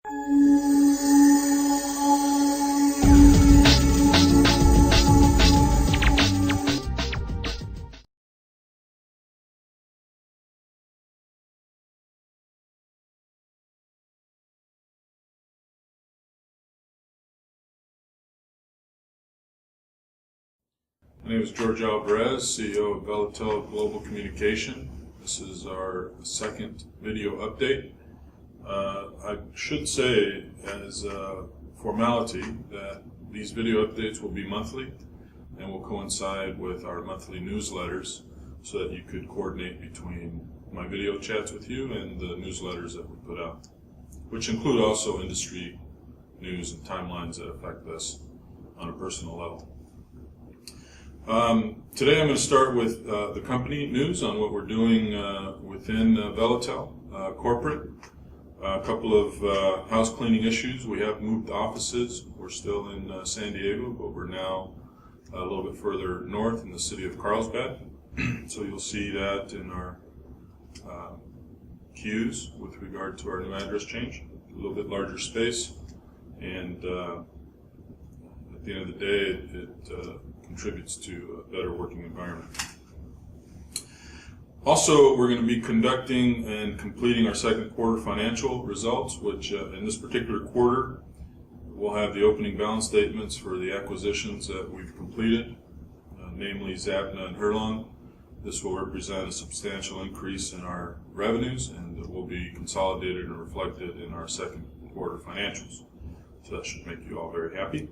My name is George Alvarez, CEO of VelaTel's Global Communication. This is our second video update. I should say, as a formality, that these video updates will be monthly and will coincide with our monthly newsletters so that you could coordinate between my video chats with you and the newsletters that we put out, which include also industry news and timelines that affect us on a personal level. Today I'm going to start with the company news on what we're doing within VelaTel corporate. A couple of house cleaning issues. We have moved offices. We're still in San Diego, but we're now a little bit further north in the city of Carlsbad. So you'll see that in our cues with regard to our new address change. A little bit larger space, and at the end of the day, it contributes to a better working environment. Also, we're going to be conducting and completing our second quarter financial results, which in this particular quarter, we'll have the opening balance statements for the acquisitions that we've completed, namely Zabna and Herlong. This will represent a substantial increase in our revenues, and it will be consolidated and reflected in our second quarter financials. So that should make you all very happy.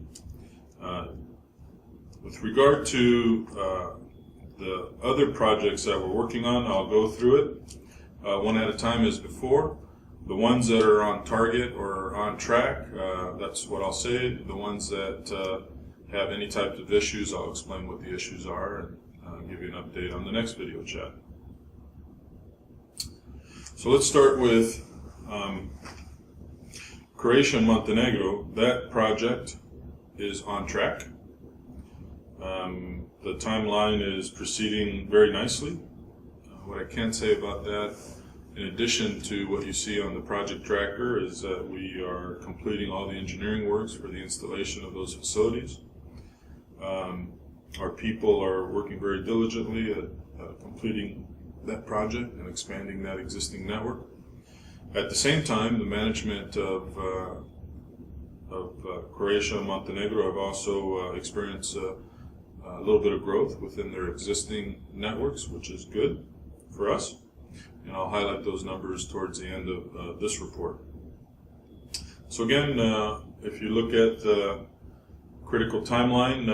With regard to the other projects that we're working on, I'll go through it one at a time as before. The ones that are on target or on track, that's what I'll say. The ones that have any type of issues, I'll explain what the issues are and give you an update on the next video chat. So let's start with Croatia and Montenegro. That project is on track. The timeline is proceeding very nicely. What I can say about that, in addition to what you see on the project tracker, is that we are completing all the engineering works for the installation of those facilities. Our people are working very diligently at completing that project and expanding that existing network. At the same time, the management of Croatia and Montenegro have also experienced a little bit of growth within their existing networks, which is good for us. And I'll highlight those numbers towards the end of this report. So again, if you look at the critical timeline,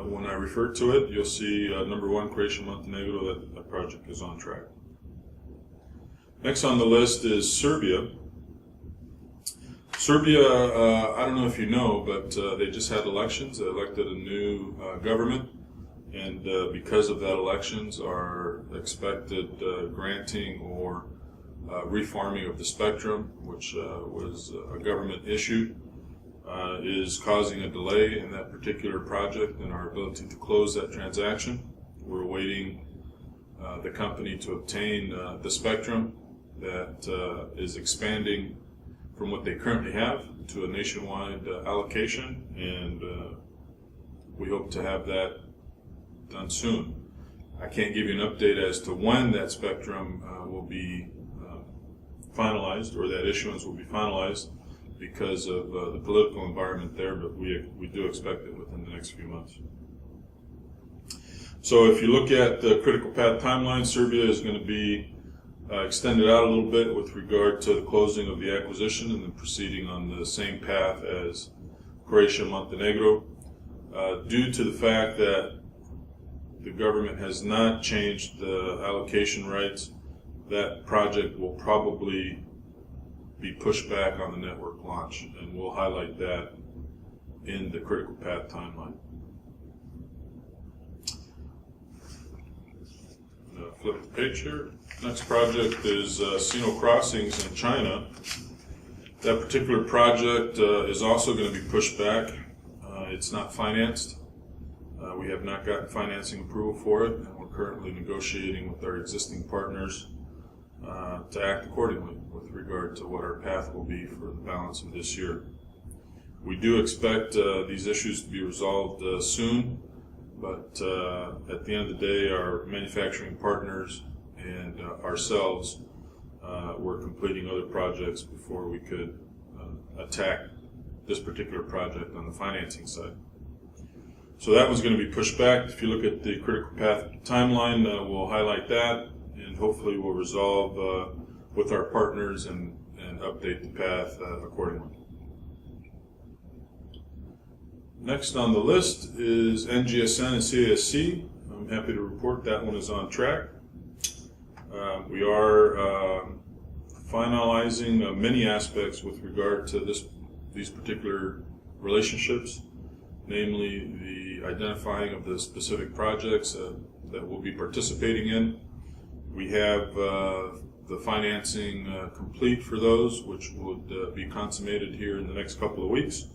when I refer to it, you'll see number one, Croatia and Montenegro, that project is on track. Next on the list is Serbia. Serbia, I don't know if you know, but they just had elections. They elected a new government, and because of that elections, our expected granting or refarming of the spectrum, which was a government issue, is causing a delay in that particular project and our ability to close that transaction. We're awaiting the company to obtain the spectrum that is expanding from what they currently have to a nationwide allocation, and we hope to have that done soon. I can't give you an update as to when that spectrum will be finalized, or that issuance will be finalized, because of the political environment there, but we do expect it within the next few months. So if you look at the critical path timeline, Serbia is going to be extended out a little bit with regard to the closing of the acquisition and then proceeding on the same path as Croatia and Montenegro. Due to the fact that the government has not changed the allocation rights, that project will probably be pushed back on the network launch, and we'll highlight that in the critical path timeline. Flip the page here. Next project is Sino Crossings in China. That particular project is also going to be pushed back. It's not financed. We have not gotten financing approval for it, and we're currently negotiating with our existing partners to act accordingly with regard to what our path will be for the balance of this year. We do expect these issues to be resolved soon, but at the end of the day, our manufacturing partners and ourselves were completing other projects before we could attack this particular project on the financing side. So that was going to be pushed back. If you look at the critical path timeline, we'll highlight that, and hopefully we'll resolve with our partners and update the path accordingly. Next on the list is NGSN and CASC. I'm happy to report that one is on track. We are finalizing many aspects with regard to these particular relationships, namely the identifying of the specific projects that we'll be participating in. We have the financing complete for those, which would be consummated here in the next couple of weeks,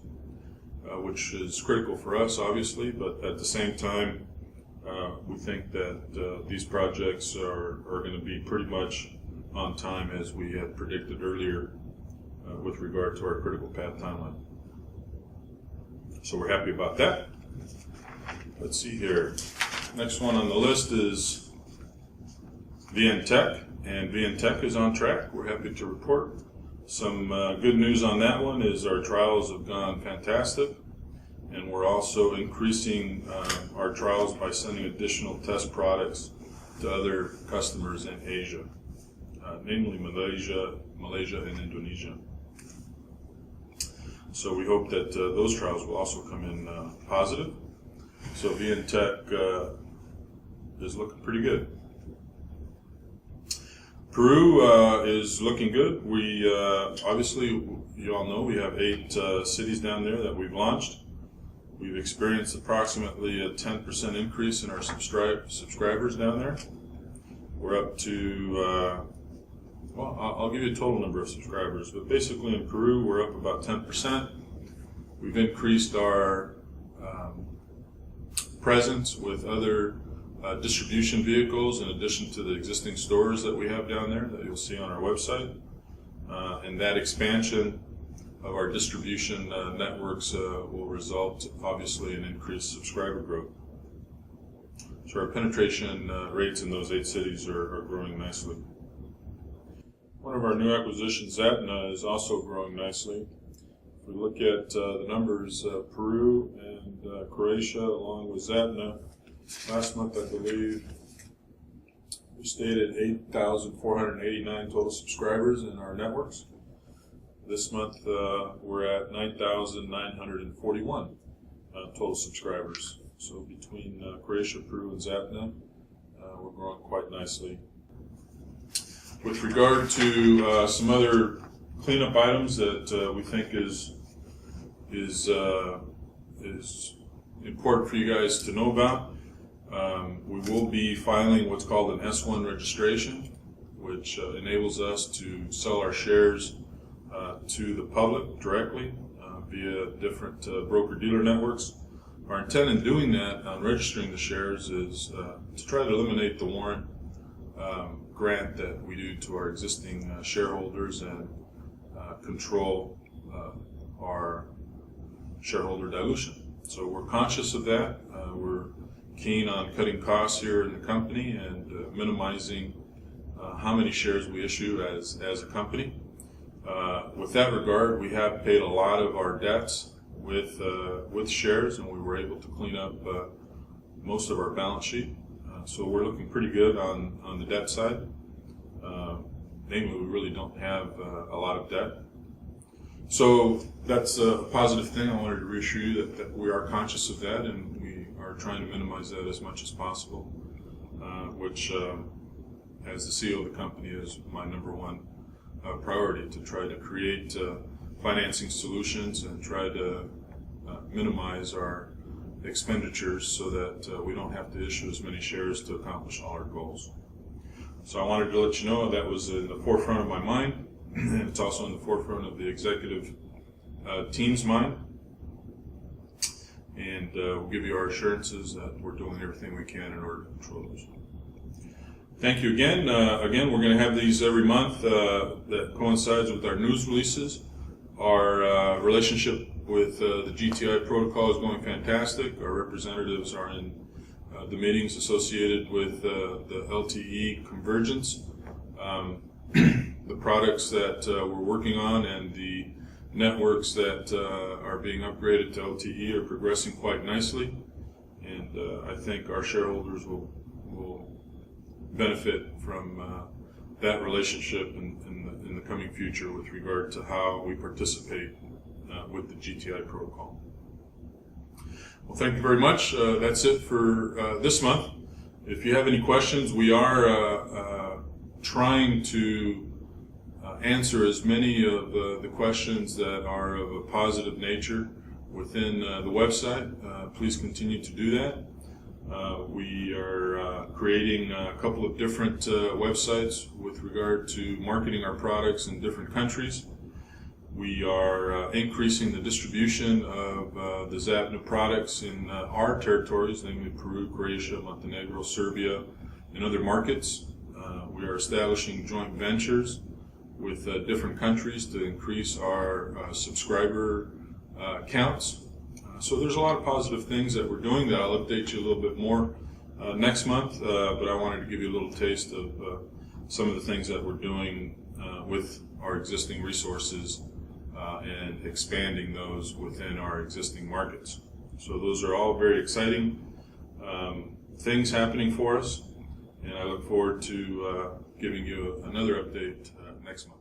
which is critical for us, obviously, but at the same time, we think that these projects are going to be pretty much on time as we had predicted earlier with regard to our critical path timeline. So we're happy about that. Let's see here. Next one on the list is VNTech, and VNTech is on track. We're happy to report. Some good news on that one is our trials have gone fantastic, and we're also increasing our trials by sending additional test products to other customers in Asia, namely Malaysia and Indonesia. So we hope that those trials will also come in positive. So VNTech is looking pretty good. Peru is looking good. We obviously, you all know, we have 8 cities down there that we've launched. We've experienced approximately a 10% increase in our subscribers down there. We're up to, well, I'll give you a total number of subscribers, but basically in Peru we're up about 10%. We've increased our presence with other distribution vehicles in addition to the existing stores that we have down there that you'll see on our website. And that expansion of our distribution networks will result, obviously, in increased subscriber growth. So our penetration rates in those 8 cities are growing nicely. One of our new acquisitions, Zapna, is also growing nicely. If we look at the numbers, Peru and Croatia, along with Zapna, last month, I believe, we stayed at 8,489 total subscribers in our networks. This month, we're at 9,941 total subscribers. So between Croatia, Peru, and Zapna, we're growing quite nicely. With regard to some other cleanup items that we think is important for you guys to know about, we will be filing what's called an S1 registration, which enables us to sell our shares to the public directly via different broker-dealer networks. Our intent in doing that, on registering the shares, is to try to eliminate the warrant grant that we do to our existing shareholders and control our shareholder dilution. So we're conscious of that. We're keen on cutting costs here in the company and minimizing how many shares we issue as a company. With that regard, we have paid a lot of our debts with shares, and we were able to clean up most of our balance sheet. So we're looking pretty good on the debt side. Namely, we really don't have a lot of debt. So that's a positive thing. I wanted to reassure you that we are conscious of that, and we are trying to minimize that as much as possible, which, as the CEO of the company, is my number one priority, to try to create financing solutions and try to minimize our expenditures so that we don't have to issue as many shares to accomplish all our goals. So I wanted to let you know that was in the forefront of my mind, and it's also in the forefront of the executive team's mind. And we'll give you our assurances that we're doing everything we can in order to control those. Thank you again. Again, we're going to have these every month that coincides with our news releases. Our relationship with the GTI protocol is going fantastic. Our representatives are in the meetings associated with the LTE convergence. The products that we're working on and the networks that are being upgraded to LTE are progressing quite nicely, and I think our shareholders will benefit from that relationship in the coming future with regard to how we participate with the GTI protocol. Well, thank you very much. That's it for this month. If you have any questions, we are trying to answer as many of the questions that are of a positive nature within the website. Please continue to do that. We are creating a couple of different websites with regard to marketing our products in different countries. We are increasing the distribution of the Zapna products in our territories, namely Peru, Croatia, Montenegro, Serbia, and other markets. We are establishing joint ventures with different countries to increase our subscriber counts. So there's a lot of positive things that we're doing that I'll update you a little bit more next month, but I wanted to give you a little taste of some of the things that we're doing with our existing resources and expanding those within our existing markets. So those are all very exciting things happening for us, and I look forward to giving you another update next month.